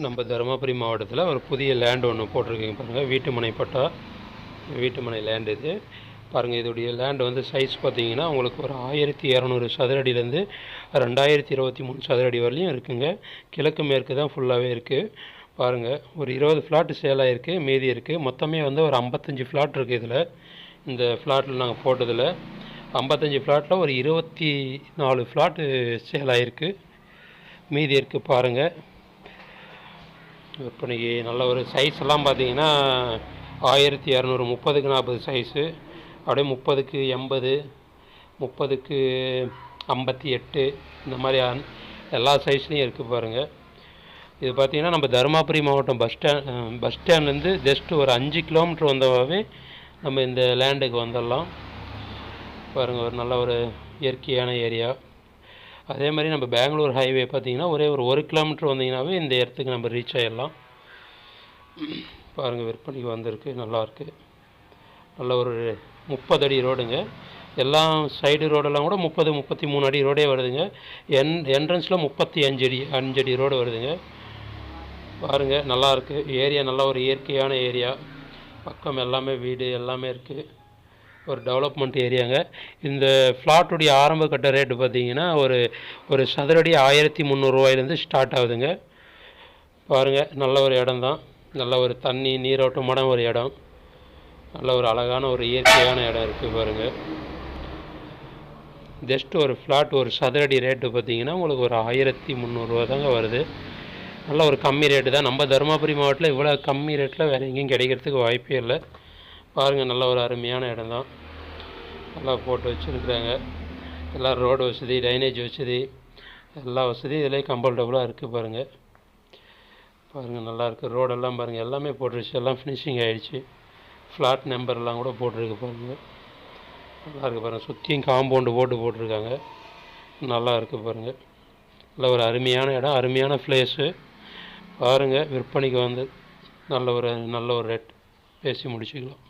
நம்ம தருமபுரி மாவட்டத்தில் ஒரு புதிய லேண்ட் ஒன்று போட்டிருக்கீங்க பாருங்கள். வீட்டுமனை பட்டா, வீட்டுமனை லேண்ட் இது பாருங்கள். இதோடைய லேண்ட் வந்து சைஸ் பார்த்தீங்கன்னா உங்களுக்கு ஒரு 1200 சதுர அடியிலேருந்து 2023 சதுர அடி வரலையும் இருக்குங்க. கிழக்கு மேற்கு தான் ஃபுல்லாகவே இருக்குது பாருங்கள். ஒரு 20 ஃப்ளாட் சேலாக இருக்குது, மீதி இருக்குது. மொத்தமே வந்து ஒரு 55 ஃப்ளாட் இருக்குது இதில். இந்த ஃப்ளாட்டில் நாங்கள் போட்டதில் 55 ஃப்ளாட்டில் ஒரு 24 ஃப்ளாட்டு சேலாகிருக்கு, மீதி இருக்குது பாருங்கள். விற்பனைக்கு நல்ல ஒரு சைஸ் எல்லாம் பார்த்தீங்கன்னா 1200 30க்கு 40 சைஸு, அப்படியே 30க்கு 80, 30க்கு 58 இந்த மாதிரி எல்லா சைஸ்லேயும் இருக்குது பாருங்கள். இது பார்த்திங்கன்னா நம்ம தருமபுரி மாவட்டம் பஸ் ஸ்டாண்ட்லேருந்து ஜஸ்ட் ஒரு 5 கிலோமீட்டர் வந்தவாவே நம்ம இந்த லேண்டுக்கு வந்துடலாம் பாருங்கள். ஒரு நல்ல ஒரு இயற்கையான ஏரியா. அதே மாதிரி நம்ம பெங்களூர் ஹைவே பார்த்திங்கன்னா ஒரே ஒரு கிலோமீட்டர் வந்தீங்கன்னாவே இந்த இடத்துக்கு நம்ம ரீச் ஆகிடலாம் பாருங்கள். விற்பனைக்கு வந்திருக்கு, நல்லாயிருக்கு. நல்ல ஒரு 30 அடி ரோடுங்க. எல்லாம் சைடு ரோடெல்லாம் கூட 30-33 அடி ரோடே வருதுங்க. என்ட்ரன்ஸில் 35 அடி ரோடு வருதுங்க பாருங்கள். நல்லாயிருக்கு ஏரியா, நல்ல ஒரு இயற்கையான ஏரியா. பக்கம் எல்லாமே வீடு எல்லாமே இருக்குது, ஒரு டெவலப்மெண்ட் ஏரியாங்க. இந்த ஃப்ளாட்டுடைய ஆரம்ப கட்ட ரேட்டு பார்த்திங்கன்னா ஒரு சதுரடி 1300 ரூபாயிலேருந்து ஸ்டார்ட் ஆகுதுங்க பாருங்கள். நல்ல ஒரு இடம் தான், நல்ல ஒரு தண்ணி நீரோட்டமான ஒரு இடம், நல்ல ஒரு அழகான ஒரு இயற்கையான இடம் இருக்குது பாருங்கள். ஜஸ்ட் ஒரு ஃப்ளாட் ஒரு சதுரடி ரேட்டு பார்த்திங்கன்னா உங்களுக்கு ஒரு 1300 ரூபா தாங்க வருது. நல்ல ஒரு கம்மி ரேட்டு தான். நம்ம தருமபுரி மாவட்டத்தில் இவ்வளோ கம்மி ரேட்டில் வேறு எங்கேயும் கிடைக்கிறதுக்கு வாய்ப்பே இல்லை பாருங்கள். நல்ல ஒரு அருமையான இடம் தான், நல்லா போட்டு வச்சுருக்குறாங்க. எல்லாம் ரோடு வசதி, ட்ரைனேஜ் வசதி, எல்லா வசதியும் இதிலே கம்ஃபர்டபுளாக இருக்குது பாருங்கள். நல்லாயிருக்கு. ரோடெல்லாம் பாருங்கள், எல்லாமே போட்டுருச்சு, எல்லாம் ஃபினிஷிங் ஆகிடுச்சு. ஃப்ளாட் நம்பர்லாம் கூட போட்டிருக்கு பாருங்கள். நல்லாயிருக்கு பாருங்கள். சுற்றியும் காம்பவுண்டு போட்டிருக்காங்க, நல்லா இருக்குது பாருங்கள். நல்ல ஒரு அருமையான இடம், அருமையான பிளேஸு பாருங்கள். விற்பனைக்கு வந்து நல்ல ஒரு ரேட் பேசி முடிச்சுக்கலாம்.